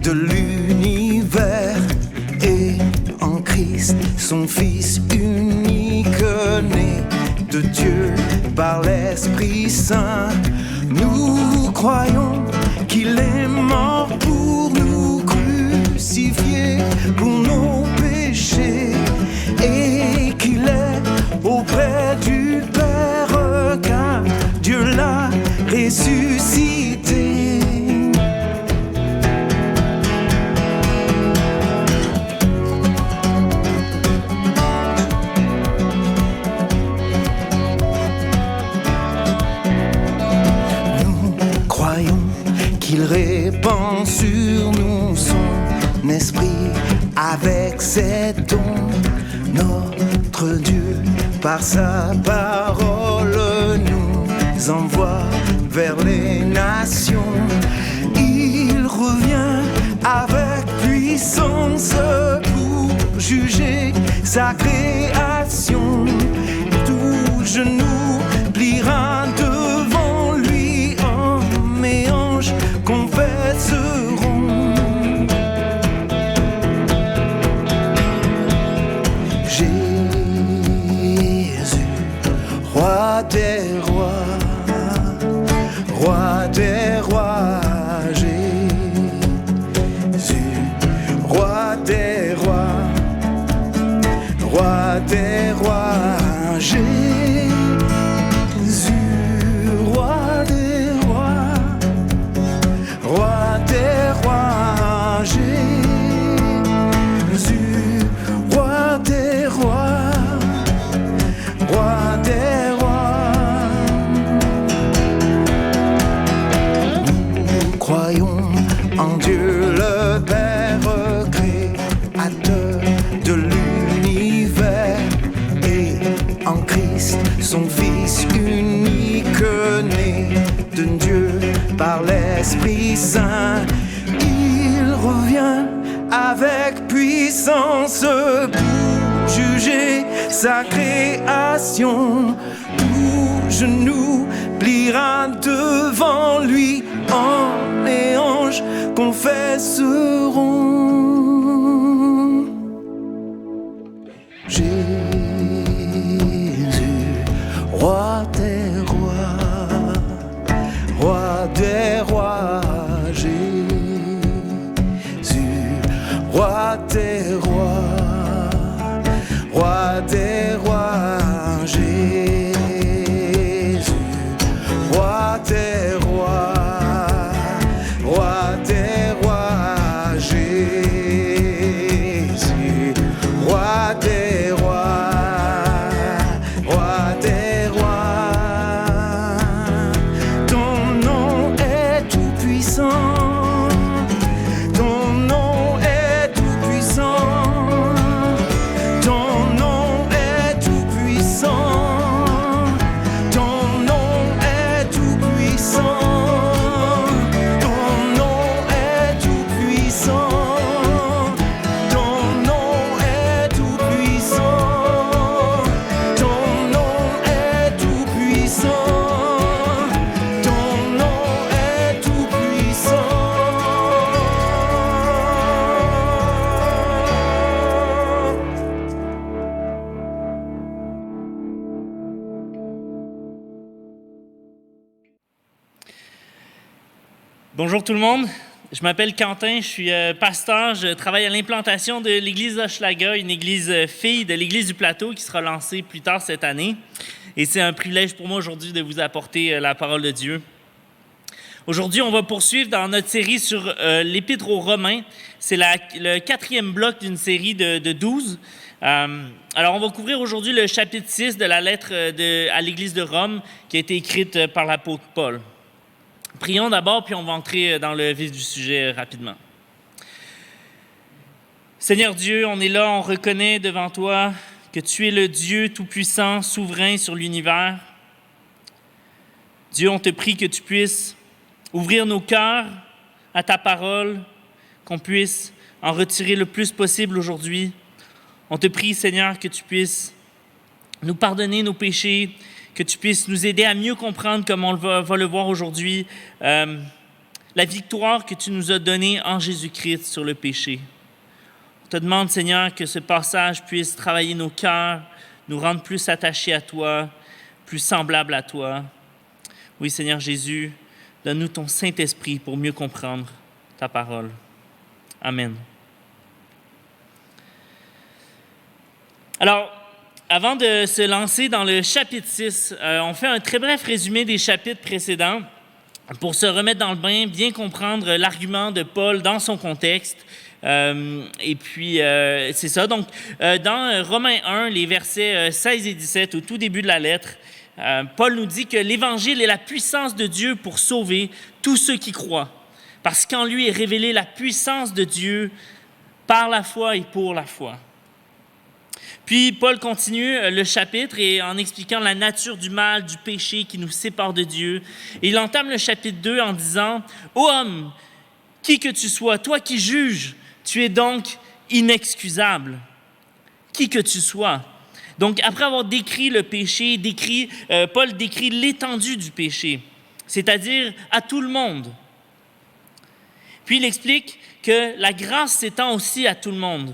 de l'univers et en Christ, son Fils unique né de Dieu par l'Esprit Saint. Nous croyons qu'il est mort pour nous, crucifié pour nos péchés, et qu'il est auprès du Père, car Dieu l'a ressuscité. Nous croyons qu'il répand sur nous son esprit avec ses dons. Notre Dieu, par sa parole, nous envoie vers les nations. Il revient avec puissance pour juger sa création. Tout genou pliera devant lui, hommes et anges confesseront. Roi des rois, roi des rois, Jésus, roi des rois, roi des rois, Jésus, roi des rois, roi des rois, Jésus, roi des rois, roi des rois. Nous croyons en Dieu le Père, créateur de l'univers, et en Christ son Fils unique né de Dieu par l'Esprit Saint. Il revient avec puissance pour juger sa création. Tout genou pliera devant lui, hommes et anges confesseront. Jésus, roi des rois, roi des rois, Jésus, roi des rois, roi des rois, Jésus, roi des rois, roi des rois, Jésus, roi des rois, roi des rois. Ton nom est tout puissant, ton nom est tout puissant, ton nom est tout puissant, ton nom est tout puissant, ton nom est tout puissant, ton nom est tout puissant, ton nom est tout puissant, ton nom est tout puissant. Bonjour tout le monde, je m'appelle Quentin, je suis pasteur, je travaille à l'implantation de l'église d'Hochelaga, une église fille de l'église du Plateau qui sera lancée plus tard cette année. Et c'est un privilège pour moi aujourd'hui de vous apporter la parole de Dieu. Aujourd'hui, on va poursuivre dans notre série sur l'Épître aux Romains. C'est le 4e bloc d'une série de 12. Alors, on va couvrir aujourd'hui le chapitre 6 de la lettre à l'église de Rome qui a été écrite par l'apôtre Paul. Prions d'abord, puis on va entrer dans le vif du sujet rapidement. Seigneur Dieu, on est là, on reconnaît devant toi que tu es le Dieu tout-puissant, souverain sur l'univers. Dieu, on te prie que tu puisses ouvrir nos cœurs à ta parole, qu'on puisse en retirer le plus possible aujourd'hui. On te prie, Seigneur, que tu puisses nous pardonner nos péchés, que tu puisses nous aider à mieux comprendre, comme on va le voir aujourd'hui, la victoire que tu nous as donnée en Jésus-Christ sur le péché. On te demande, Seigneur, que ce passage puisse travailler nos cœurs, nous rendre plus attachés à toi, plus semblables à toi. Oui, Seigneur Jésus, donne-nous ton Saint-Esprit pour mieux comprendre ta parole. Amen. Alors, avant de se lancer dans le chapitre 6, on fait un très bref résumé des chapitres précédents pour se remettre dans le bain, bien comprendre l'argument de Paul dans son contexte. C'est ça. Donc, dans Romains 1, les versets 16 et 17, au tout début de la lettre, Paul nous dit que l'Évangile est la puissance de Dieu pour sauver tous ceux qui croient, parce qu'en lui est révélée la puissance de Dieu par la foi et pour la foi. Puis, Paul continue le chapitre et en expliquant la nature du mal, du péché qui nous sépare de Dieu. Et il entame le chapitre 2 en disant « Ô homme, qui que tu sois, toi qui juges, tu es donc inexcusable. Qui que tu sois. » Donc, après avoir décrit le péché, Paul décrit l'étendue du péché, c'est-à-dire à tout le monde. Puis, il explique que la grâce s'étend aussi à tout le monde.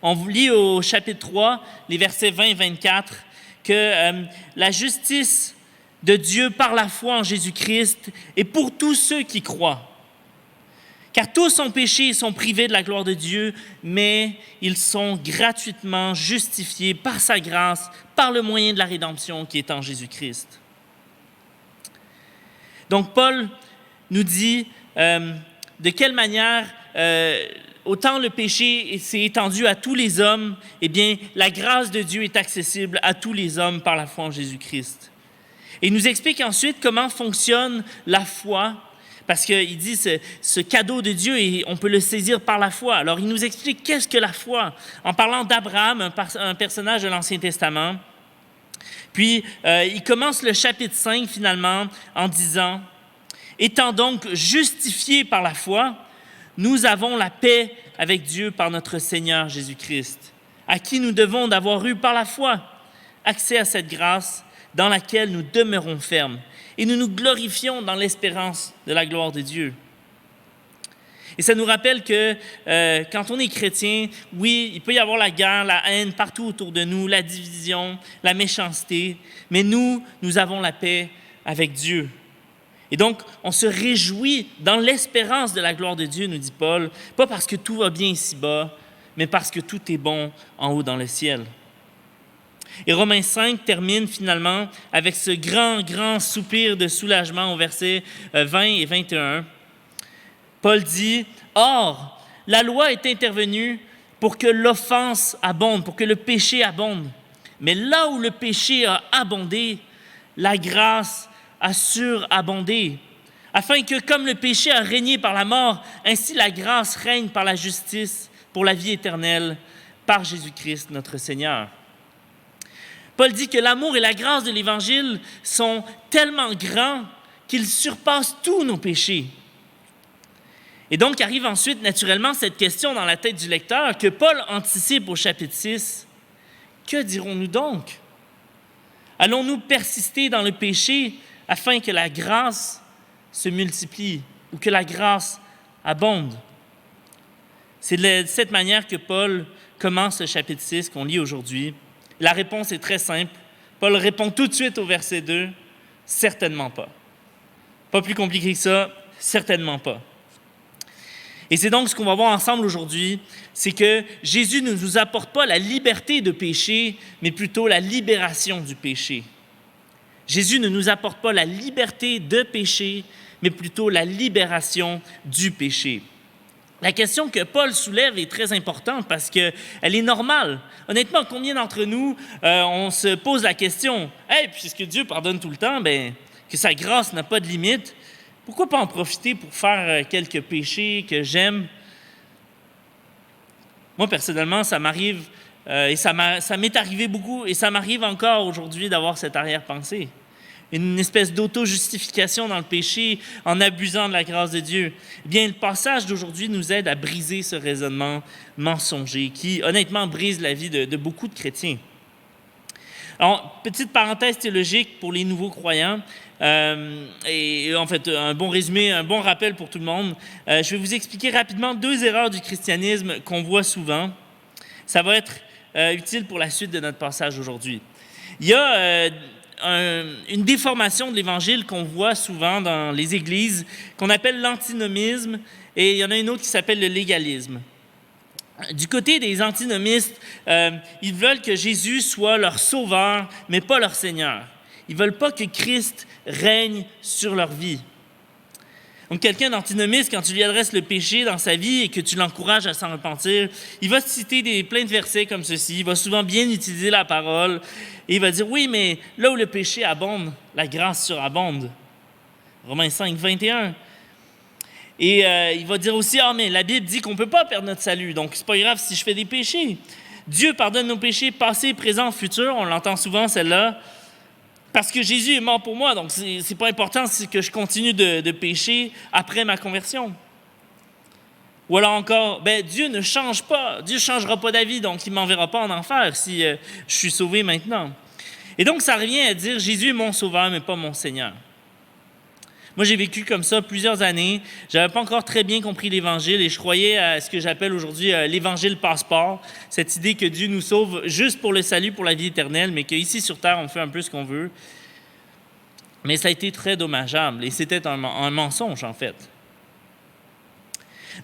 On lit au chapitre 3, les versets 20 et 24, que la justice de Dieu par la foi en Jésus-Christ est pour tous ceux qui croient. Car tous ont péché et sont privés de la gloire de Dieu, mais ils sont gratuitement justifiés par sa grâce, par le moyen de la rédemption qui est en Jésus-Christ. Donc, Paul nous dit de quelle manière, autant le péché s'est étendu à tous les hommes, eh bien, la grâce de Dieu est accessible à tous les hommes par la foi en Jésus-Christ. Et il nous explique ensuite comment fonctionne la foi, parce qu'il dit ce cadeau de Dieu, et on peut le saisir par la foi. Alors, il nous explique qu'est-ce que la foi, en parlant d'Abraham, un personnage de l'Ancien Testament. Puis, il commence le chapitre 5, finalement, en disant « Étant donc justifiés par la foi, nous avons la paix avec Dieu par notre Seigneur Jésus-Christ, à qui nous devons d'avoir eu par la foi accès à cette grâce dans laquelle nous demeurons fermes et nous nous glorifions dans l'espérance de la gloire de Dieu. » Et ça nous rappelle que quand on est chrétien, oui, il peut y avoir la guerre, la haine partout autour de nous, la division, la méchanceté, mais nous avons la paix avec Dieu. Et donc, on se réjouit dans l'espérance de la gloire de Dieu, nous dit Paul, pas parce que tout va bien ici-bas, mais parce que tout est bon en haut dans le ciel. Et Romains 5 termine finalement avec ce grand soupir de soulagement au verset 20 et 21. Paul dit « Or, la loi est intervenue pour que l'offense abonde, pour que le péché abonde. Mais là où le péché a abondé, la grâce a surabondé, afin que, comme le péché a régné par la mort, ainsi la grâce règne par la justice pour la vie éternelle, par Jésus-Christ notre Seigneur. » Paul dit que l'amour et la grâce de l'Évangile sont tellement grands qu'ils surpassent tous nos péchés. Et donc arrive ensuite naturellement cette question dans la tête du lecteur que Paul anticipe au chapitre 6. Que dirons-nous donc? Allons-nous persister dans le péché afin que la grâce se multiplie ou que la grâce abonde? C'est de cette manière que Paul commence le chapitre 6 qu'on lit aujourd'hui. La réponse est très simple. Paul répond tout de suite au verset 2, « Certainement pas. » Pas plus compliqué que ça, certainement pas. Et c'est donc ce qu'on va voir ensemble aujourd'hui, c'est que Jésus ne nous apporte pas la liberté de péché, mais plutôt la libération du péché. Jésus ne nous apporte pas la liberté de péché, mais plutôt la libération du péché. La question que Paul soulève est très importante parce qu'elle est normale. Honnêtement, combien d'entre nous, on se pose la question, « Hey, puisque Dieu pardonne tout le temps, que sa grâce n'a pas de limite, pourquoi pas en profiter pour faire quelques péchés que j'aime? » Moi, personnellement, ça m'arrive, et ça m'est arrivé beaucoup, et ça m'arrive encore aujourd'hui d'avoir cette arrière-pensée. Une espèce d'auto-justification dans le péché en abusant de la grâce de Dieu. Eh bien, le passage d'aujourd'hui nous aide à briser ce raisonnement mensonger qui, honnêtement, brise la vie de beaucoup de chrétiens. Alors, petite parenthèse théologique pour les nouveaux croyants, et en fait, un bon résumé, un bon rappel pour tout le monde. Je vais vous expliquer rapidement 2 erreurs du christianisme qu'on voit souvent. Ça va être utile pour la suite de notre passage aujourd'hui. Il y a une déformation de l'Évangile qu'on voit souvent dans les églises, qu'on appelle l'antinomisme, et il y en a une autre qui s'appelle le légalisme. Du côté des antinomistes, ils veulent que Jésus soit leur sauveur, mais pas leur Seigneur. Ils ne veulent pas que Christ règne sur leur vie. Donc, quelqu'un d'antinomiste, quand tu lui adresses le péché dans sa vie et que tu l'encourages à s'en repentir, il va citer plein de versets comme ceci. Il va souvent bien utiliser la parole et il va dire, oui, mais là où le péché abonde, la grâce surabonde. Romains 5, 21. Et il va dire aussi, mais la Bible dit qu'on ne peut pas perdre notre salut, donc c'est pas grave si je fais des péchés. Dieu pardonne nos péchés passés, présents, futurs, on l'entend souvent celle-là, parce que Jésus est mort pour moi, donc c'est pas important que je continue de pécher après ma conversion. Ou alors encore, Dieu ne change pas, Dieu ne changera pas d'avis, donc il ne m'enverra pas en enfer si je suis sauvé maintenant. Et donc ça revient à dire, Jésus est mon sauveur, mais pas mon Seigneur. Moi, j'ai vécu comme ça plusieurs années. Je n'avais pas encore très bien compris l'Évangile et je croyais à ce que j'appelle aujourd'hui l'Évangile passeport, cette idée que Dieu nous sauve juste pour le salut, pour la vie éternelle, mais qu'ici sur terre, on fait un peu ce qu'on veut. Mais ça a été très dommageable et c'était un mensonge, en fait.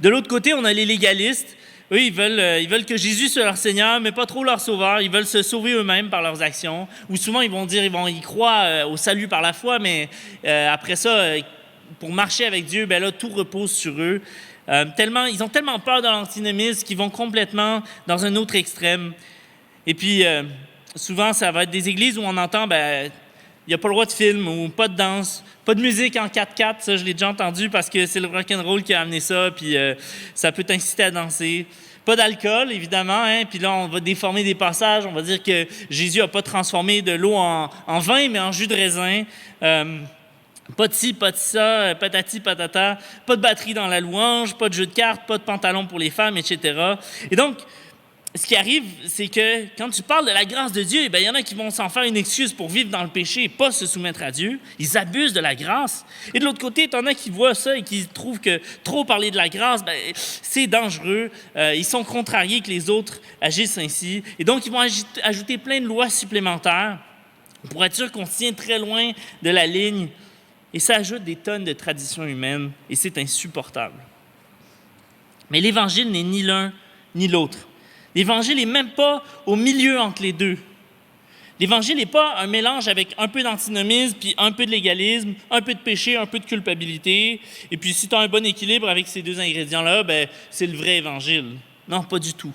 De l'autre côté, on a les légalistes. Eux, ils veulent que Jésus soit leur Seigneur, mais pas trop leur sauveur. Ils veulent se sauver eux-mêmes par leurs actions. Ou souvent, ils vont dire, ils croient au salut par la foi, mais après ça, pour marcher avec Dieu, là, tout repose sur eux. Ils ont tellement peur de l'antinomisme qu'ils vont complètement dans un autre extrême. Et puis, souvent, ça va être des églises où on entend, il n'y a pas le droit de film ou pas de danse, pas de musique en 4/4, ça je l'ai déjà entendu parce que c'est le rock'n'roll qui a amené ça, puis ça peut t'inciter à danser. Pas d'alcool, évidemment, puis là on va déformer des passages, on va dire que Jésus n'a pas transformé de l'eau en vin, mais en jus de raisin. Pas de ci, pas de ça, patati patata, pas de batterie dans la louange, pas de jeu de cartes, pas de pantalon pour les femmes, etc. Et donc, ce qui arrive, c'est que quand tu parles de la grâce de Dieu, il y en a qui vont s'en faire une excuse pour vivre dans le péché et pas se soumettre à Dieu. Ils abusent de la grâce. Et de l'autre côté, tu en as qui voient ça et qui trouvent que trop parler de la grâce, c'est dangereux. Ils sont contrariés que les autres agissent ainsi. Et donc, ils vont ajouter plein de lois supplémentaires pour être sûr qu'on se tient très loin de la ligne. Et ça ajoute des tonnes de traditions humaines et c'est insupportable. Mais l'Évangile n'est ni l'un ni l'autre. L'Évangile n'est même pas au milieu entre les deux. L'Évangile n'est pas un mélange avec un peu d'antinomisme, puis un peu de légalisme, un peu de péché, un peu de culpabilité. Et puis si tu as un bon équilibre avec ces 2 ingrédients-là, c'est le vrai Évangile. Non, pas du tout.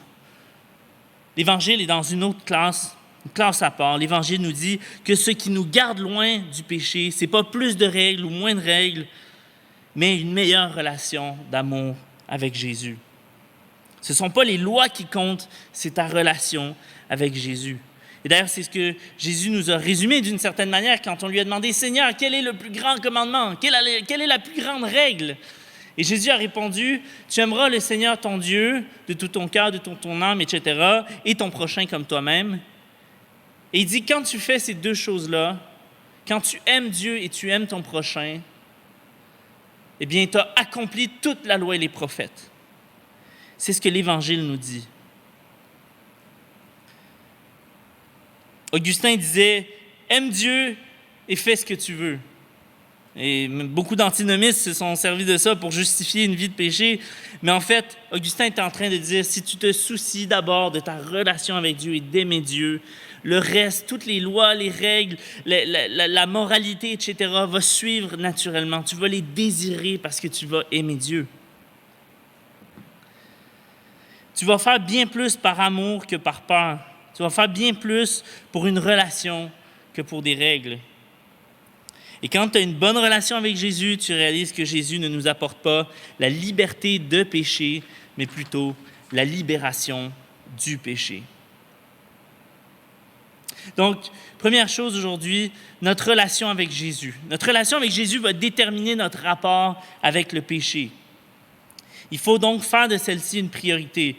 L'Évangile est dans une autre classe, une classe à part. L'Évangile nous dit que ce qui nous garde loin du péché, ce n'est pas plus de règles ou moins de règles, mais une meilleure relation d'amour avec Jésus. Ce ne sont pas les lois qui comptent, c'est ta relation avec Jésus. Et d'ailleurs, c'est ce que Jésus nous a résumé d'une certaine manière quand on lui a demandé « Seigneur, quel est le plus grand commandement? Quelle est la plus grande règle? » Et Jésus a répondu « Tu aimeras le Seigneur ton Dieu de tout ton cœur, de toute ton âme, etc., et ton prochain comme toi-même. » Et il dit « Quand tu fais ces 2 choses-là, quand tu aimes Dieu et tu aimes ton prochain, eh bien, tu as accompli toute la loi et les prophètes. » C'est ce que l'Évangile nous dit. Augustin disait « Aime Dieu et fais ce que tu veux. » Et beaucoup d'antinomistes se sont servis de ça pour justifier une vie de péché. Mais en fait, Augustin est en train de dire « Si tu te soucies d'abord de ta relation avec Dieu et d'aimer Dieu, le reste, toutes les lois, les règles, la moralité, etc., va suivre naturellement. Tu vas les désirer parce que tu vas aimer Dieu. » Tu vas faire bien plus par amour que par peur. Tu vas faire bien plus pour une relation que pour des règles. Et quand tu as une bonne relation avec Jésus, tu réalises que Jésus ne nous apporte pas la liberté de péché, mais plutôt la libération du péché. Donc, première chose aujourd'hui, notre relation avec Jésus. Notre relation avec Jésus va déterminer notre rapport avec le péché. Il faut donc faire de celle-ci une priorité.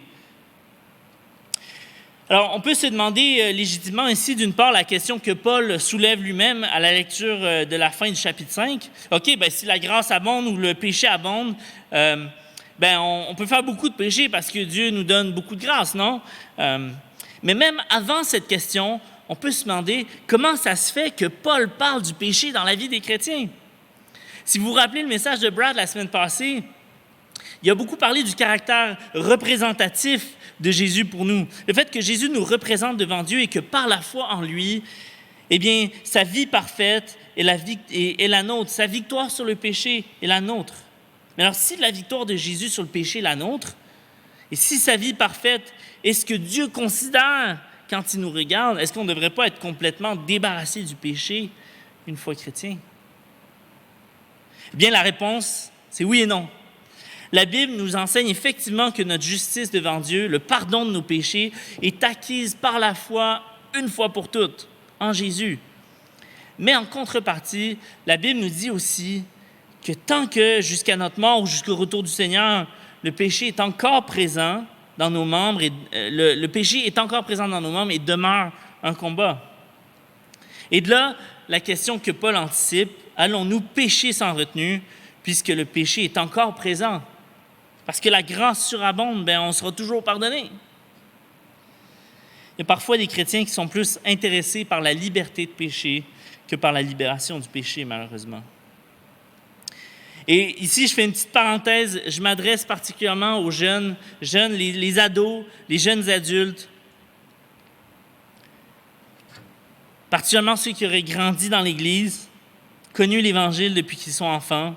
Alors, on peut se demander légitimement ici, d'une part, la question que Paul soulève lui-même à la lecture de la fin du chapitre 5. OK, bien, si la grâce abonde ou le péché abonde, on peut faire beaucoup de péchés parce que Dieu nous donne beaucoup de grâce, non? Mais même avant cette question, on peut se demander comment ça se fait que Paul parle du péché dans la vie des chrétiens. Si vous vous rappelez le message de Brad la semaine passée, il a beaucoup parlé du caractère représentatif de Jésus pour nous. Le fait que Jésus nous représente devant Dieu et que par la foi en lui, eh bien, sa vie parfaite est la nôtre. Sa victoire sur le péché est la nôtre. Mais alors, si la victoire de Jésus sur le péché est la nôtre, et si sa vie parfaite est ce que Dieu considère quand il nous regarde, est-ce qu'on ne devrait pas être complètement débarrassé du péché une fois chrétien? Eh bien, la réponse, c'est oui et non. La Bible nous enseigne effectivement que notre justice devant Dieu, le pardon de nos péchés, est acquise par la foi une fois pour toutes, en Jésus. Mais en contrepartie, la Bible nous dit aussi que tant que jusqu'à notre mort ou jusqu'au retour du Seigneur, le péché est encore présent dans nos membres, le péché est encore présent dans nos membres et demeure un combat. Et de là, la question que Paul anticipe, allons-nous pécher sans retenue, puisque le péché est encore présent? Parce que la grâce surabonde, on sera toujours pardonné. Il y a parfois des chrétiens qui sont plus intéressés par la liberté de péché que par la libération du péché, malheureusement. Et ici, je fais une petite parenthèse, je m'adresse particulièrement aux jeunes, les ados, les jeunes adultes, particulièrement ceux qui auraient grandi dans l'Église, connu l'Évangile depuis qu'ils sont enfants.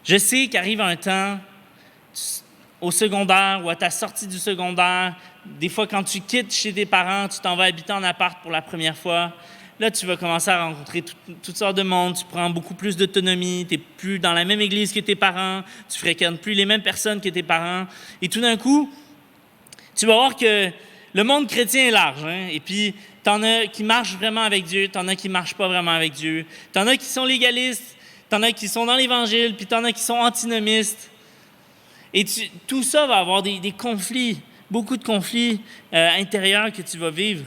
Je sais qu'arrive un temps, au secondaire ou à ta sortie du secondaire, des fois quand tu quittes chez tes parents, tu t'en vas habiter en appart pour la première fois, là tu vas commencer à rencontrer toutes sortes de monde, tu prends beaucoup plus d'autonomie, tu n'es plus dans la même église que tes parents, tu ne fréquentes plus les mêmes personnes que tes parents, et tout d'un coup, tu vas voir que le monde chrétien est large, hein? Et puis t'en as qui marchent vraiment avec Dieu, t'en as qui ne marchent pas vraiment avec Dieu, t'en as qui sont légalistes, t'en as qui sont dans l'Évangile, puis t'en as qui sont antinomistes. Et tout ça va avoir des conflits, beaucoup de conflits intérieurs que tu vas vivre.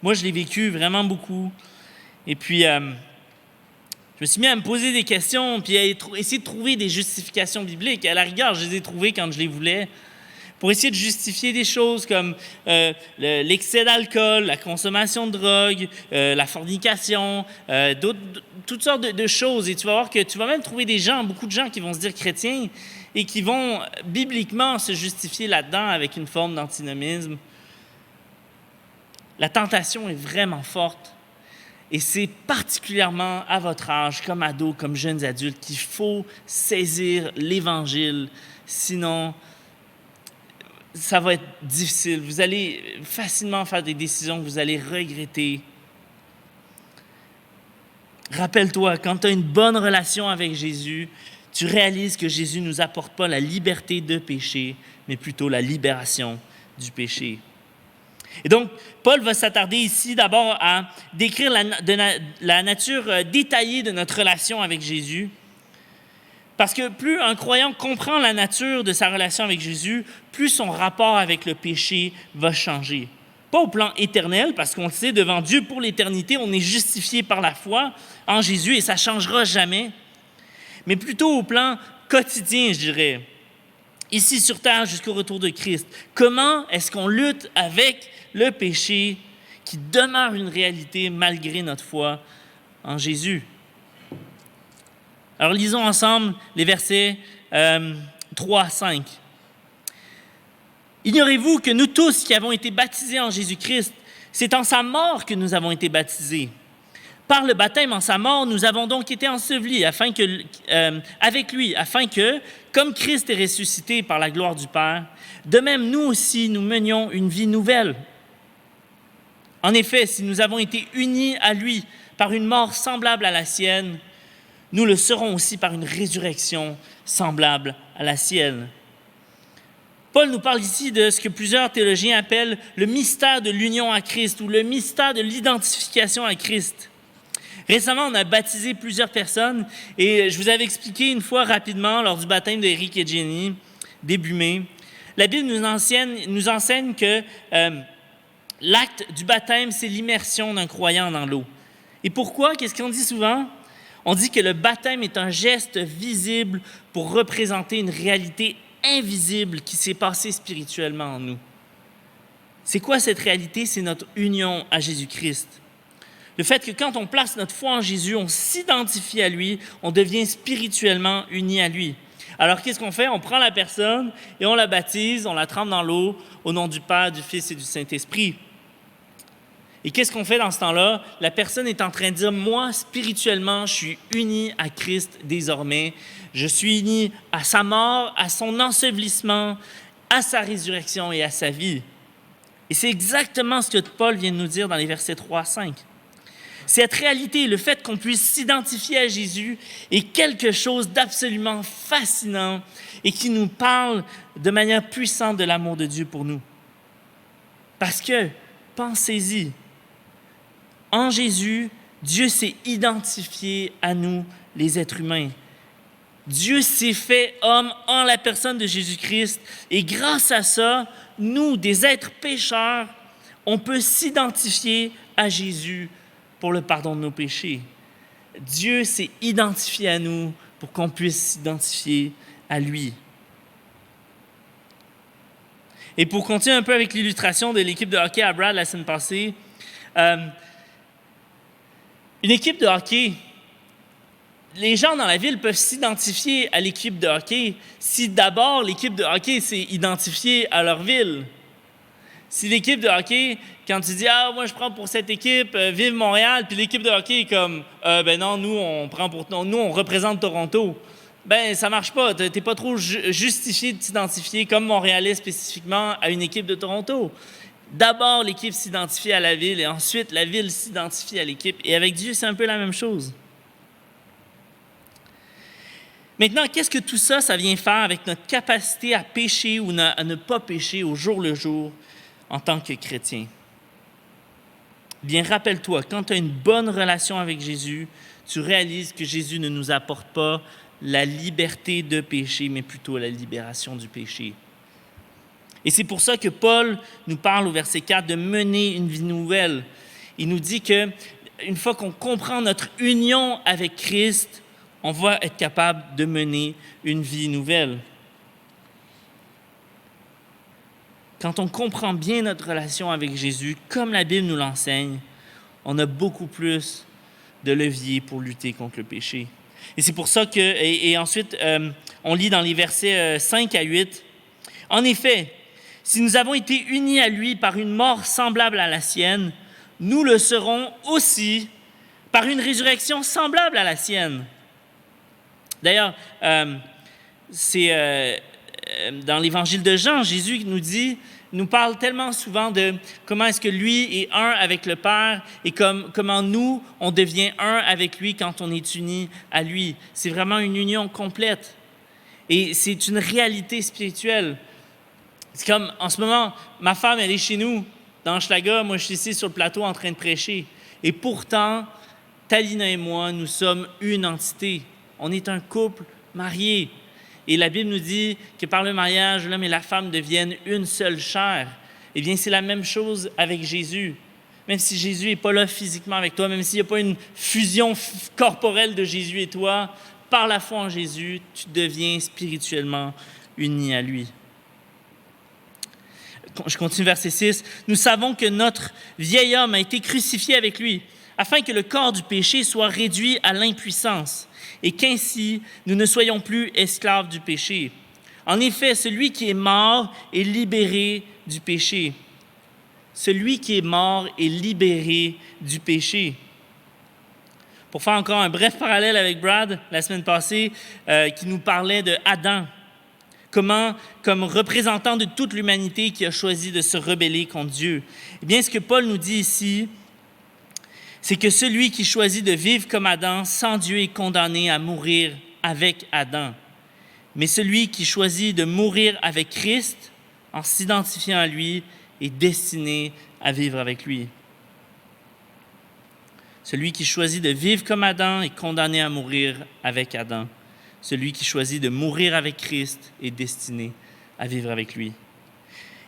Moi, je l'ai vécu vraiment beaucoup. Et puis, je me suis mis à me poser des questions, puis à essayer de trouver des justifications bibliques. À la rigueur, je les ai trouvées quand je les voulais, pour essayer de justifier des choses comme l'excès d'alcool, la consommation de drogue, la fornication, toutes sortes de choses. Et tu vas voir que tu vas même trouver beaucoup de gens qui vont se dire chrétiens et qui vont bibliquement se justifier là-dedans avec une forme d'antinomisme. La tentation est vraiment forte. Et c'est particulièrement à votre âge, comme ado, comme jeunes adultes, qu'il faut saisir l'Évangile. Sinon, ça va être difficile. Vous allez facilement faire des décisions que vous allez regretter. Rappelle-toi, quand tu as une bonne relation avec Jésus, tu réalises que Jésus ne nous apporte pas la liberté de péché, mais plutôt la libération du péché. Et donc, Paul va s'attarder ici d'abord à décrire la nature détaillée de notre relation avec Jésus. Parce que plus un croyant comprend la nature de sa relation avec Jésus, plus son rapport avec le péché va changer. Pas au plan éternel, parce qu'on le sait, devant Dieu pour l'éternité, on est justifié par la foi en Jésus et ça ne changera jamais. Mais plutôt au plan quotidien, je dirais. Ici sur terre jusqu'au retour de Christ. Comment est-ce qu'on lutte avec le péché qui demeure une réalité malgré notre foi en Jésus? Alors lisons ensemble les versets 3 à 5. Ignorez-vous que nous tous qui avons été baptisés en Jésus-Christ, c'est en sa mort que nous avons été baptisés. Par le baptême en sa mort, nous avons donc été ensevelis avec lui, afin que, comme Christ est ressuscité par la gloire du Père, de même nous aussi nous menions une vie nouvelle. En effet, si nous avons été unis à lui par une mort semblable à la sienne, nous le serons aussi par une résurrection semblable à la sienne. Paul nous parle ici de ce que plusieurs théologiens appellent le mystère de l'union à Christ ou le mystère de l'identification à Christ. Récemment, on a baptisé plusieurs personnes et je vous avais expliqué une fois rapidement lors du baptême d'Éric et Jenny, début mai, La Bible nous enseigne que l'acte du baptême, c'est l'immersion d'un croyant dans l'eau. Et pourquoi? Qu'est-ce qu'on dit souvent? On dit que le baptême est un geste visible pour représenter une réalité invisible qui s'est passée spirituellement en nous. C'est quoi cette réalité? C'est notre union à Jésus-Christ. Le fait que quand on place notre foi en Jésus, on s'identifie à lui, on devient spirituellement uni à lui. Alors qu'est-ce qu'on fait? On prend la personne et on la baptise, on la trempe dans l'eau au nom du Père, du Fils et du Saint-Esprit. Et qu'est-ce qu'on fait dans ce temps-là? La personne est en train de dire, moi, spirituellement, je suis uni à Christ désormais. Je suis uni à sa mort, à son ensevelissement, à sa résurrection et à sa vie. Et c'est exactement ce que Paul vient de nous dire dans les versets 3 à 5. Cette réalité, le fait qu'on puisse s'identifier à Jésus, est quelque chose d'absolument fascinant et qui nous parle de manière puissante de l'amour de Dieu pour nous. Parce que, pensez-y, en Jésus, Dieu s'est identifié à nous, les êtres humains. Dieu s'est fait homme en la personne de Jésus-Christ et grâce à ça, nous, des êtres pécheurs, on peut s'identifier à Jésus pour le pardon de nos péchés. Dieu s'est identifié à nous pour qu'on puisse s'identifier à lui. Et pour continuer un peu avec l'illustration de l'équipe de hockey à Brad la semaine passée, une équipe de hockey, les gens dans la ville peuvent s'identifier à l'équipe de hockey si d'abord l'équipe de hockey s'est identifiée à leur ville. Si l'équipe de hockey, quand tu dis « Ah, moi je prends pour cette équipe, vive Montréal », puis l'équipe de hockey est comme « Ben non, nous on représente Toronto », ben ça marche pas. T'es pas trop justifié de t'identifier comme Montréalais spécifiquement à une équipe de Toronto. D'abord, l'équipe s'identifie à la ville et ensuite la ville s'identifie à l'équipe. Et avec Dieu, c'est un peu la même chose. Maintenant, qu'est-ce que tout ça, ça vient faire avec notre capacité à pécher ou à ne pas pécher au jour le jour en tant que chrétien? Bien, rappelle-toi, quand tu as une bonne relation avec Jésus, tu réalises que Jésus ne nous apporte pas la liberté de pécher, mais plutôt la libération du péché. Et c'est pour ça que Paul nous parle au verset 4 de mener une vie nouvelle. Il nous dit qu'une fois qu'on comprend notre union avec Christ, on va être capable de mener une vie nouvelle. Quand on comprend bien notre relation avec Jésus, comme la Bible nous l'enseigne, on a beaucoup plus de leviers pour lutter contre le péché. Et c'est pour ça que, et ensuite, on lit dans les versets 5 à 8, « En effet, si nous avons été unis à lui par une mort semblable à la sienne, nous le serons aussi par une résurrection semblable à la sienne. » D'ailleurs, c'est dans l'Évangile de Jean, Jésus nous parle tellement souvent de comment est-ce que lui est un avec le Père et comment nous, on devient un avec lui quand on est unis à lui. C'est vraiment une union complète. Et c'est une réalité spirituelle. C'est comme, en ce moment, ma femme, elle est chez nous, dans Hochelaga, moi je suis ici sur le plateau en train de prêcher. Et pourtant, Talina et moi, nous sommes une entité. On est un couple marié. Et la Bible nous dit que par le mariage, l'homme et la femme deviennent une seule chair. Eh bien, c'est la même chose avec Jésus. Même si Jésus n'est pas là physiquement avec toi, même s'il n'y a pas une fusion corporelle de Jésus et toi, par la foi en Jésus, tu deviens spirituellement uni à lui. Je continue verset 6. « Nous savons que notre vieil homme a été crucifié avec lui, afin que le corps du péché soit réduit à l'impuissance, et qu'ainsi nous ne soyons plus esclaves du péché. En effet, celui qui est mort est libéré du péché. » Celui qui est mort est libéré du péché. Pour faire encore un bref parallèle avec Brad, la semaine passée, qui nous parlait de Adam, comment, comme représentant de toute l'humanité qui a choisi de se rebeller contre Dieu. Eh bien, ce que Paul nous dit ici, c'est que celui qui choisit de vivre comme Adam, sans Dieu, est condamné à mourir avec Adam. Mais celui qui choisit de mourir avec Christ, en s'identifiant à lui, est destiné à vivre avec lui. Celui qui choisit de vivre comme Adam est condamné à mourir avec Adam. Celui qui choisit de mourir avec Christ est destiné à vivre avec lui.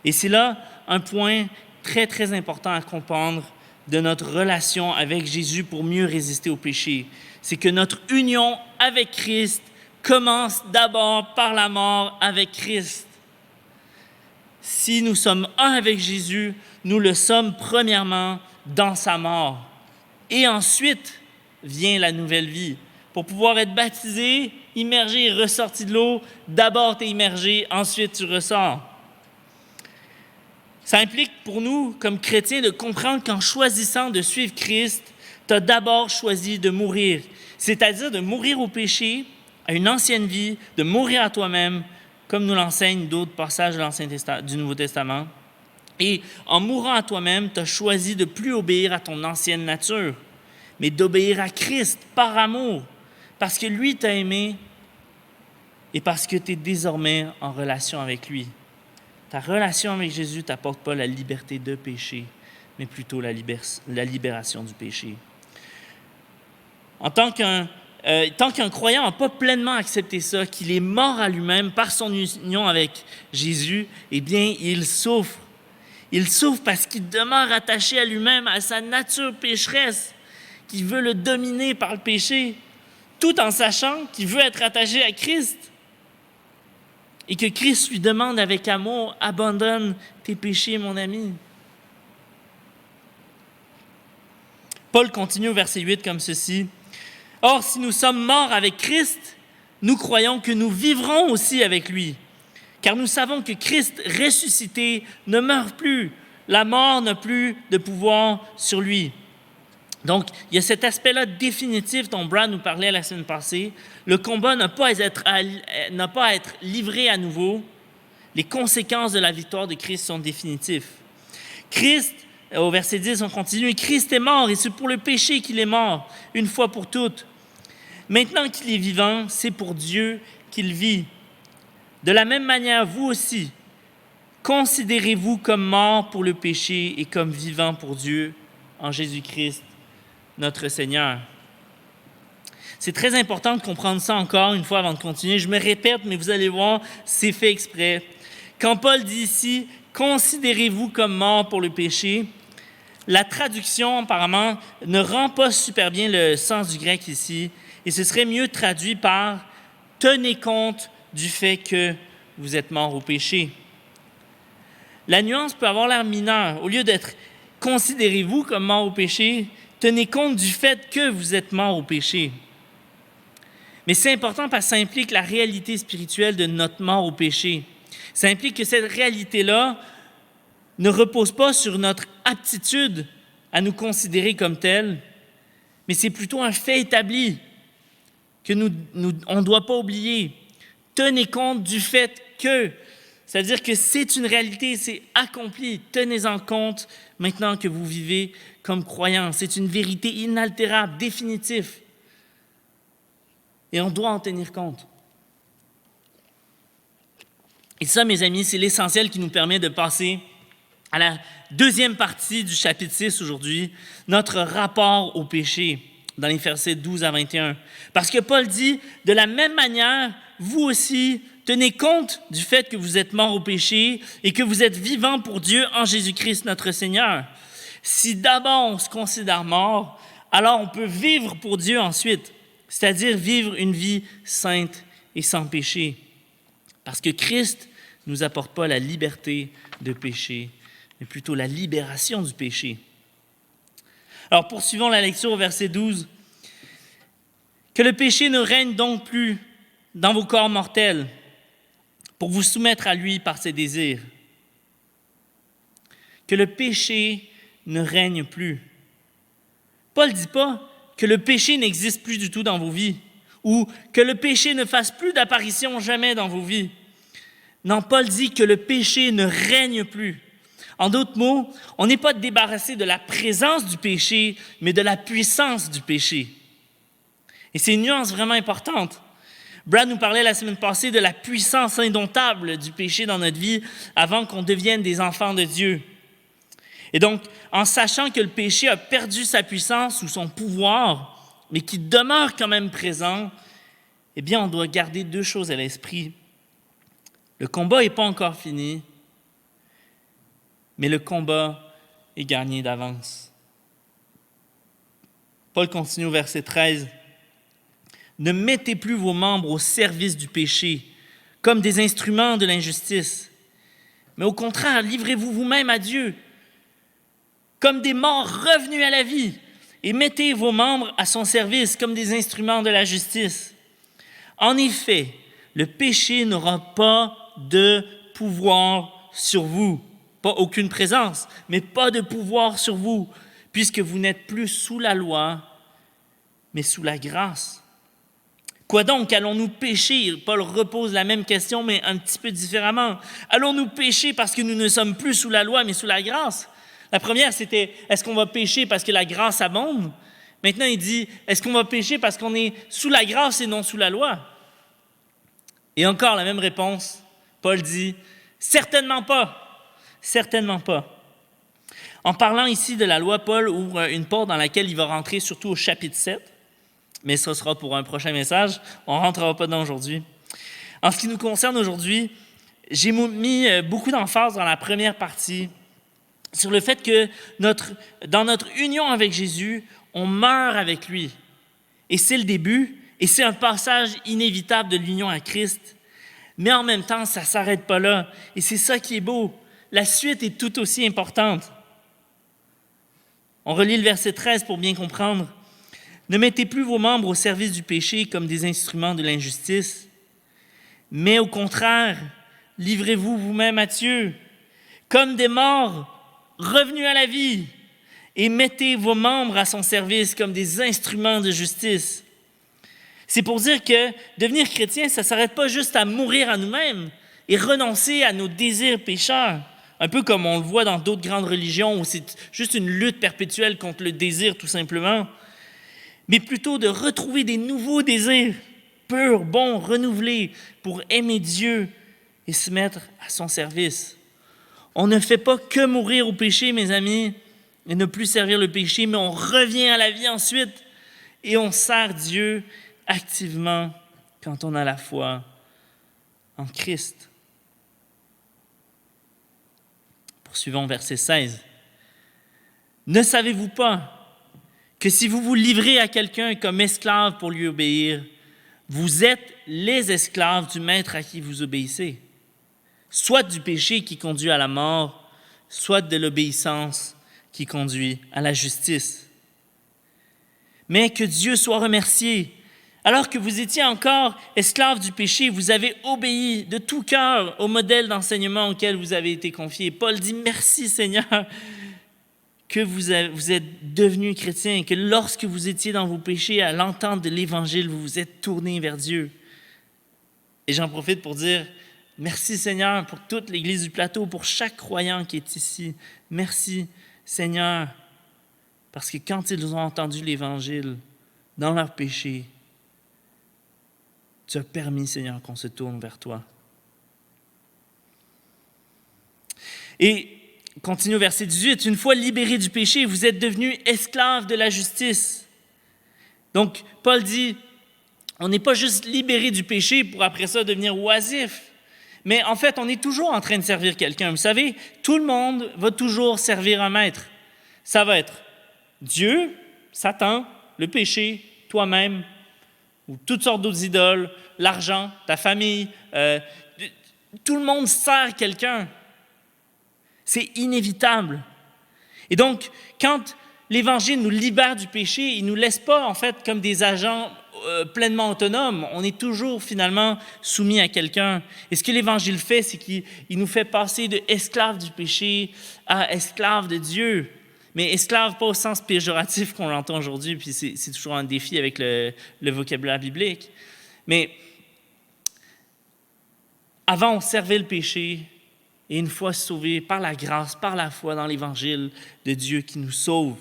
Et c'est là un point très, très important à comprendre de notre relation avec Jésus pour mieux résister au péché. C'est que notre union avec Christ commence d'abord par la mort avec Christ. Si nous sommes un avec Jésus, nous le sommes premièrement dans sa mort. Et ensuite vient la nouvelle vie. Pour pouvoir être baptisé, immergé et ressorti de l'eau, d'abord tu es immergé, ensuite tu ressors. Ça implique pour nous, comme chrétiens, de comprendre qu'en choisissant de suivre Christ, tu as d'abord choisi de mourir. C'est-à-dire de mourir au péché, à une ancienne vie, de mourir à toi-même, comme nous l'enseignent d'autres passages du Nouveau Testament. Et en mourant à toi-même, tu as choisi de ne plus obéir à ton ancienne nature, mais d'obéir à Christ par amour, parce que lui t'a aimé et parce que tu es désormais en relation avec lui. Ta relation avec Jésus ne t'apporte pas la liberté de péché, mais plutôt la libération du péché. Tant qu'un croyant n'a pas pleinement accepté ça, qu'il est mort à lui-même par son union avec Jésus, eh bien, il souffre. Il souffre parce qu'il demeure attaché à lui-même, à sa nature pécheresse, qui veut le dominer par le péché, tout en sachant qu'il veut être attaché à Christ. Et que Christ lui demande avec amour, « Abandonne tes péchés, mon ami. » Paul continue au verset 8 comme ceci. « Or, si nous sommes morts avec Christ, nous croyons que nous vivrons aussi avec lui. Car nous savons que Christ ressuscité ne meurt plus. La mort n'a plus de pouvoir sur lui. » Donc, il y a cet aspect-là définitif dont Brad nous parlait la semaine passée. Le combat n'a pas à être livré à nouveau. Les conséquences de la victoire de Christ sont définitives. Christ, au verset 10, on continue, « Christ est mort et c'est pour le péché qu'il est mort, une fois pour toutes. Maintenant qu'il est vivant, c'est pour Dieu qu'il vit. De la même manière, vous aussi, considérez-vous comme mort pour le péché et comme vivant pour Dieu en Jésus-Christ, notre Seigneur. » C'est très important de comprendre ça encore une fois avant de continuer. Je me répète, mais vous allez voir, c'est fait exprès. Quand Paul dit ici, « Considérez-vous comme mort pour le péché », la traduction, apparemment, ne rend pas super bien le sens du grec ici, et ce serait mieux traduit par « Tenez compte du fait que vous êtes mort au péché ». La nuance peut avoir l'air mineure. Au lieu d'être « Considérez-vous comme mort au péché », tenez compte du fait que vous êtes mort au péché. Mais c'est important parce que ça implique la réalité spirituelle de notre mort au péché. Ça implique que cette réalité-là ne repose pas sur notre aptitude à nous considérer comme tels, mais c'est plutôt un fait établi que on ne doit pas oublier. Tenez compte du fait que, c'est-à-dire que c'est une réalité, c'est accompli. Tenez-en compte maintenant que vous vivez comme croyants. C'est une vérité inaltérable, définitive. Et on doit en tenir compte. Et ça, mes amis, c'est l'essentiel qui nous permet de passer à la deuxième partie du chapitre 6 aujourd'hui, notre rapport au péché, dans les versets 12 à 21. Parce que Paul dit, de la même manière, vous aussi, tenez compte du fait que vous êtes morts au péché et que vous êtes vivants pour Dieu en Jésus-Christ notre Seigneur. Si d'abord on se considère mort, alors on peut vivre pour Dieu ensuite, c'est-à-dire vivre une vie sainte et sans péché. Parce que Christ ne nous apporte pas la liberté de péché, mais plutôt la libération du péché. Alors poursuivons la lecture au verset 12. « Que le péché ne règne donc plus dans vos corps mortels, pour vous soumettre à lui par ses désirs. » Que le péché ne règne plus. Paul ne dit pas que le péché n'existe plus du tout dans vos vies ou que le péché ne fasse plus d'apparition jamais dans vos vies. Non, Paul dit que le péché ne règne plus. En d'autres mots, on n'est pas débarrassé de la présence du péché, mais de la puissance du péché. Et c'est une nuance vraiment importante. Brad nous parlait la semaine passée de la puissance indomptable du péché dans notre vie avant qu'on devienne des enfants de Dieu. Et donc, en sachant que le péché a perdu sa puissance ou son pouvoir, mais qui demeure quand même présent, eh bien, on doit garder deux choses à l'esprit. Le combat n'est pas encore fini, mais le combat est gagné d'avance. Paul continue au verset 13. « Ne mettez plus vos membres au service du péché comme des instruments de l'injustice, mais au contraire, livrez-vous vous-même à Dieu comme des morts revenus à la vie et mettez vos membres à son service comme des instruments de la justice. En effet, le péché n'aura pas de pouvoir sur vous. » Pas aucune présence, mais pas de pouvoir sur vous, puisque vous n'êtes plus sous la loi, mais sous la grâce. Quoi donc? Allons-nous pécher? Paul repose la même question, mais un petit peu différemment. Allons-nous pécher parce que nous ne sommes plus sous la loi, mais sous la grâce? La première, c'était, est-ce qu'on va pécher parce que la grâce abonde? Maintenant, il dit, est-ce qu'on va pécher parce qu'on est sous la grâce et non sous la loi? Et encore la même réponse. Paul dit, certainement pas. Certainement pas. En parlant ici de la loi, Paul ouvre une porte dans laquelle il va rentrer surtout au chapitre 7, mais ce sera pour un prochain message. On ne rentrera pas dedans aujourd'hui. En ce qui nous concerne aujourd'hui, j'ai mis beaucoup d'emphase dans la première partie sur le fait que dans notre union avec Jésus, on meurt avec lui. Et c'est le début, et c'est un passage inévitable de l'union à Christ. Mais en même temps, ça ne s'arrête pas là. Et c'est ça qui est beau. La suite est tout aussi importante. On relit le verset 13 pour bien comprendre. « Ne mettez plus vos membres au service du péché comme des instruments de l'injustice, mais au contraire, livrez-vous vous-même à Dieu, comme des morts revenus à la vie, et mettez vos membres à son service comme des instruments de justice. » C'est pour dire que devenir chrétien, ça ne s'arrête pas juste à mourir à nous-mêmes et renoncer à nos désirs pécheurs. Un peu comme on le voit dans d'autres grandes religions où c'est juste une lutte perpétuelle contre le désir tout simplement, mais plutôt de retrouver des nouveaux désirs, purs, bons, renouvelés, pour aimer Dieu et se mettre à son service. On ne fait pas que mourir au péché, mes amis, et ne plus servir le péché, mais on revient à la vie ensuite et on sert Dieu activement quand on a la foi en Christ. Poursuivons verset 16. « Ne savez-vous pas que si vous vous livrez à quelqu'un comme esclave pour lui obéir, vous êtes les esclaves du maître à qui vous obéissez, soit du péché qui conduit à la mort, soit de l'obéissance qui conduit à la justice. Mais que Dieu soit remercié. Alors que vous étiez encore esclaves du péché, vous avez obéi de tout cœur au modèle d'enseignement auquel vous avez été confiés. Paul dit « Merci Seigneur que vous êtes devenus chrétiens, que lorsque vous étiez dans vos péchés, à l'entente de l'Évangile, vous vous êtes tournés vers Dieu. » Et j'en profite pour dire merci Seigneur pour toute l'Église du Plateau, pour chaque croyant qui est ici. Merci Seigneur, parce que quand ils ont entendu l'Évangile dans leurs péchés, tu as permis, Seigneur, qu'on se tourne vers toi. Et continue au verset 18. « Une fois libérés du péché, vous êtes devenus esclaves de la justice. » Donc, Paul dit, on n'est pas juste libérés du péché pour après ça devenir oisifs, mais en fait, on est toujours en train de servir quelqu'un. Vous savez, tout le monde va toujours servir un maître. Ça va être Dieu, Satan, le péché, toi-même, ou toutes sortes d'autres idoles, l'argent, ta famille. Tout le monde sert quelqu'un. C'est inévitable. Et donc, quand l'Évangile nous libère du péché, il ne nous laisse pas, en fait, comme des agents pleinement autonomes. On est toujours, finalement, soumis à quelqu'un. Et ce que l'Évangile fait, c'est qu'il nous fait passer de esclaves du péché à esclaves de Dieu. Mais esclave, pas au sens péjoratif qu'on l'entend aujourd'hui, puis c'est toujours un défi avec le vocabulaire biblique. Mais avant, on servait le péché, et une fois sauvés par la grâce, par la foi dans l'Évangile de Dieu qui nous sauve,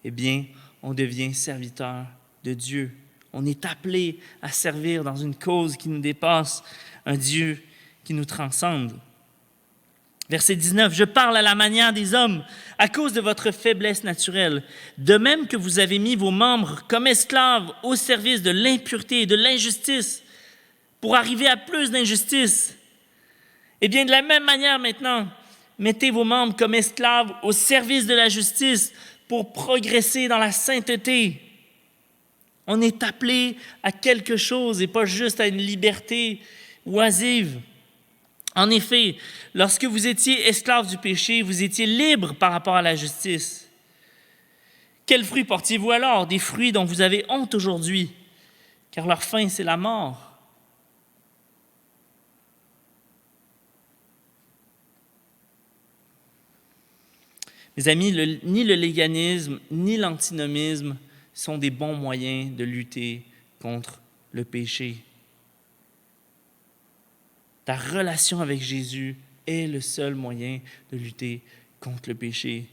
eh bien, on devient serviteur de Dieu. On est appelé à servir dans une cause qui nous dépasse, un Dieu qui nous transcende. Verset 19, « Je parle à la manière des hommes à cause de votre faiblesse naturelle, de même que vous avez mis vos membres comme esclaves au service de l'impureté et de l'injustice pour arriver à plus d'injustice. Eh bien, de la même manière maintenant, Mettez vos membres comme esclaves au service de la justice pour progresser dans la sainteté. On est appelé à quelque chose et pas juste à une liberté oisive. En effet, lorsque vous étiez esclaves du péché, vous étiez libres par rapport à la justice. Quels fruits portiez-vous alors? Des fruits dont vous avez honte aujourd'hui, car leur fin, c'est la mort. Mes amis, ni le léganisme, ni l'antinomisme sont des bons moyens de lutter contre le péché. Ta relation avec Jésus est le seul moyen de lutter contre le péché.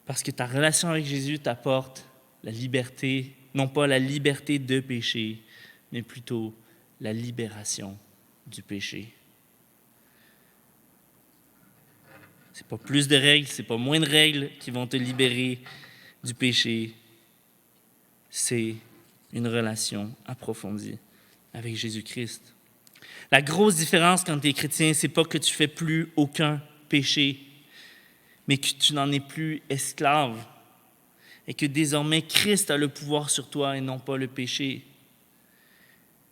Parce que ta relation avec Jésus t'apporte la liberté, non pas la liberté de péché, mais plutôt la libération du péché. Ce n'est pas plus de règles, ce n'est pas moins de règles qui vont te libérer du péché. C'est une relation approfondie avec Jésus-Christ. La grosse différence quand tu es chrétien, ce n'est pas que tu ne fais plus aucun péché, mais que tu n'en es plus esclave et que désormais Christ a le pouvoir sur toi et non pas le péché.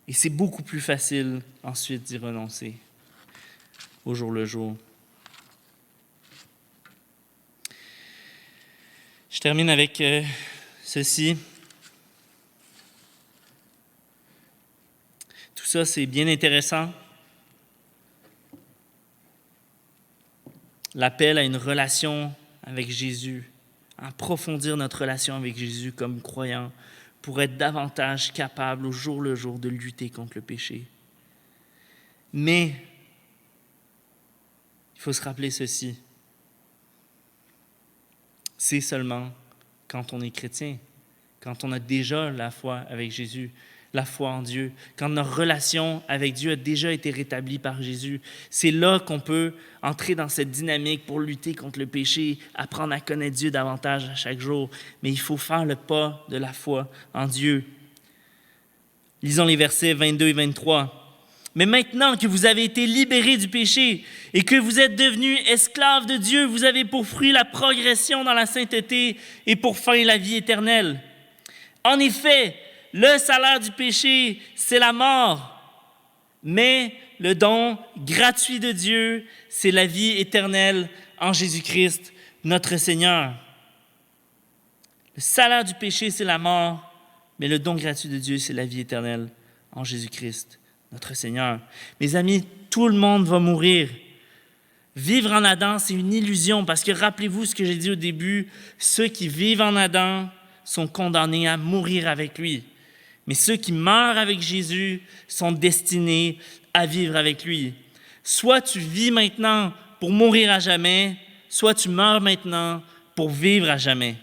Et c'est beaucoup plus facile ensuite d'y renoncer au jour le jour. Je termine avec ceci. Tout ça, c'est bien intéressant. L'appel à une relation avec Jésus, à approfondir notre relation avec Jésus comme croyant pour être davantage capable au jour le jour de lutter contre le péché. Mais il faut se rappeler ceci. C'est seulement quand on est chrétien, quand on a déjà la foi avec Jésus, la foi en Dieu, quand notre relation avec Dieu a déjà été rétablie par Jésus. C'est là qu'on peut entrer dans cette dynamique pour lutter contre le péché, apprendre à connaître Dieu davantage à chaque jour. Mais il faut faire le pas de la foi en Dieu. Lisons les versets 22 et 23. « Mais maintenant que vous avez été libérés du péché et que vous êtes devenus esclaves de Dieu, vous avez pour fruit la progression dans la sainteté et pour fin la vie éternelle. En effet, le salaire du péché, c'est la mort, mais le don gratuit de Dieu, c'est la vie éternelle en Jésus-Christ, notre Seigneur. Le salaire du péché, c'est la mort, mais le don gratuit de Dieu, c'est la vie éternelle en Jésus-Christ, notre Seigneur. » Mes amis, tout le monde va mourir. Vivre en Adam, c'est une illusion, parce que rappelez-vous ce que j'ai dit au début, ceux qui vivent en Adam sont condamnés à mourir avec lui. Mais ceux qui meurent avec Jésus sont destinés à vivre avec lui. Soit tu vis maintenant pour mourir à jamais, soit tu meurs maintenant pour vivre à jamais.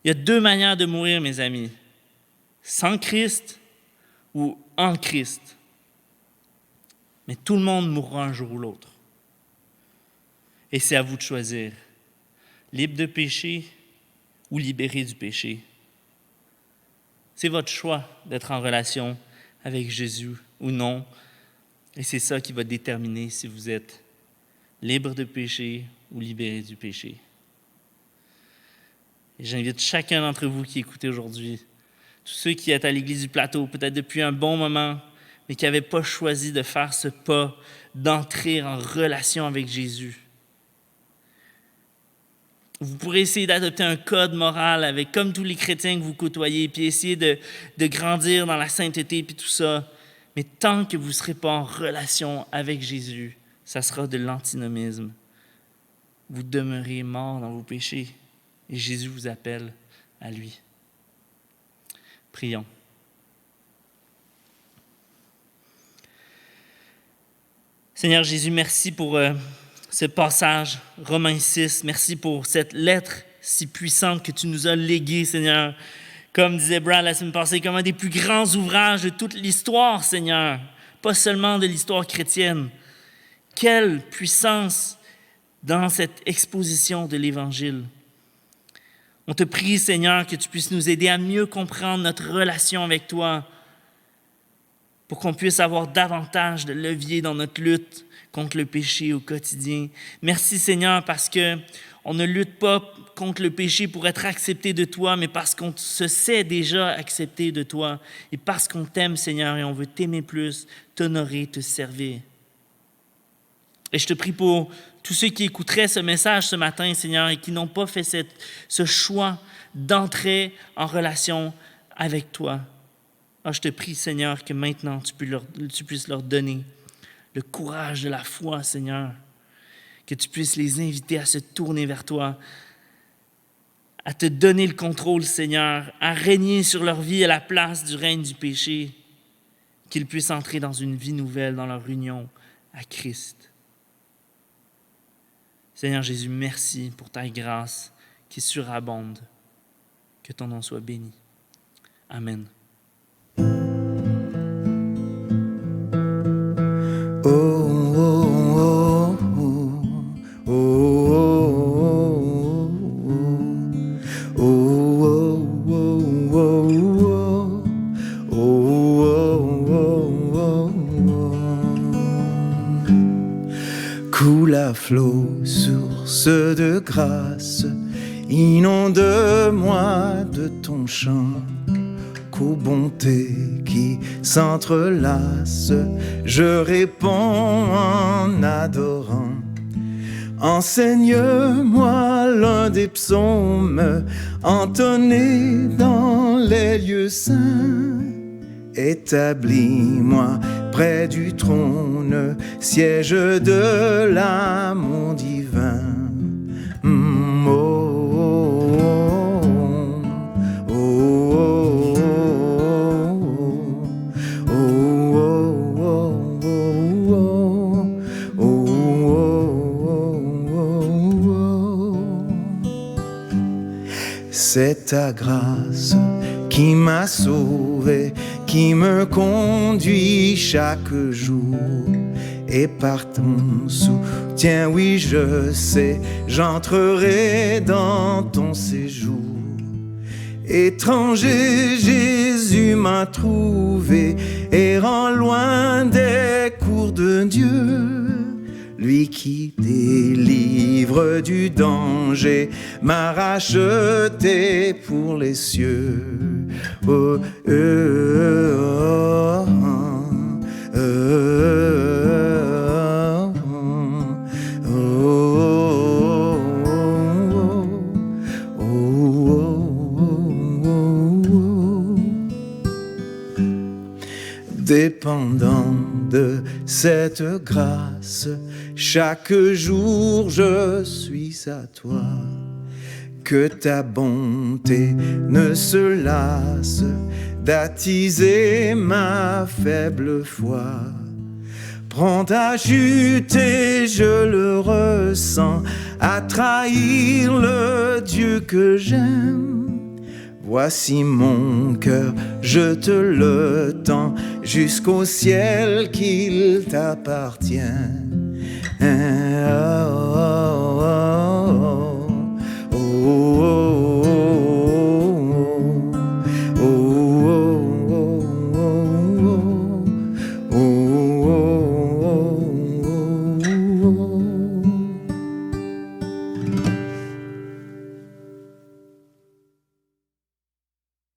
Il y a deux manières de mourir, mes amis. Sans Christ ou en Christ. Mais tout le monde mourra un jour ou l'autre. Et c'est à vous de choisir. Libre de péché ou libéré du péché. C'est votre choix d'être en relation avec Jésus ou non. Et c'est ça qui va déterminer si vous êtes libre de péché ou libéré du péché. Et j'invite chacun d'entre vous qui écoutez aujourd'hui, tous ceux qui êtes à l'Église du Plateau, peut-être depuis un bon moment, mais qui n'avaient pas choisi de faire ce pas, d'entrer en relation avec Jésus. Vous pourrez essayer d'adopter un code moral avec, comme tous les chrétiens que vous côtoyez, puis essayer de grandir dans la sainteté, puis tout ça. Mais tant que vous ne serez pas en relation avec Jésus, ça sera de l'antinomisme. Vous demeurez morts dans vos péchés et Jésus vous appelle à lui. Prions. Seigneur Jésus, merci pour ce passage, Romains 6. Merci pour cette lettre si puissante que tu nous as léguée, Seigneur. Comme disait Brad la semaine passée, comme un des plus grands ouvrages de toute l'histoire, Seigneur. Pas seulement de l'histoire chrétienne. Quelle puissance dans cette exposition de l'Évangile. On te prie, Seigneur, que tu puisses nous aider à mieux comprendre notre relation avec toi. pour qu'on puisse avoir davantage de levier dans notre lutte contre le péché au quotidien. Merci Seigneur parce qu'on ne lutte pas contre le péché pour être accepté de toi, mais parce qu'on se sait déjà accepté de toi et parce qu'on t'aime Seigneur et on veut t'aimer plus, t'honorer, te servir. Et je te prie pour tous ceux qui écouteraient ce message ce matin, Seigneur, et qui n'ont pas fait ce choix d'entrer en relation avec toi. Alors, je te prie, Seigneur, que maintenant tu puisses leur donner le courage de la foi, Seigneur, que tu puisses les inviter à se tourner vers toi, à te donner le contrôle, Seigneur, à régner sur leur vie à la place du règne du péché, qu'ils puissent entrer dans une vie nouvelle, dans leur union à Christ. Seigneur Jésus, merci pour ta grâce qui surabonde. Que ton nom soit béni. Amen. Coule à flot, source de grâce, inonde-moi de ton chant, qu'aux bontés qui s'entrelacent, je réponds en adorant. Enseigne-moi l'un des psaumes entonnés dans les lieux saints. Établis-moi près du trône, siège de l'amour divin. C'est ta grâce qui m'a sauvé, qui me conduit chaque jour. Et par ton soutien, oui, je sais, j'entrerai dans ton séjour. Étranger, Jésus m'a trouvé, errant loin des cours de Dieu. Lui qui délivre du danger m'a racheté pour les cieux. Oh, dépendant de cette grâce, chaque jour je suis à toi. Que ta bonté ne se lasse d'attiser ma faible foi. Prends à chuter, je le ressens, à trahir le Dieu que j'aime. Voici mon cœur, je te le tends, jusqu'au ciel qu'il t'appartient. Oh, oh, oh.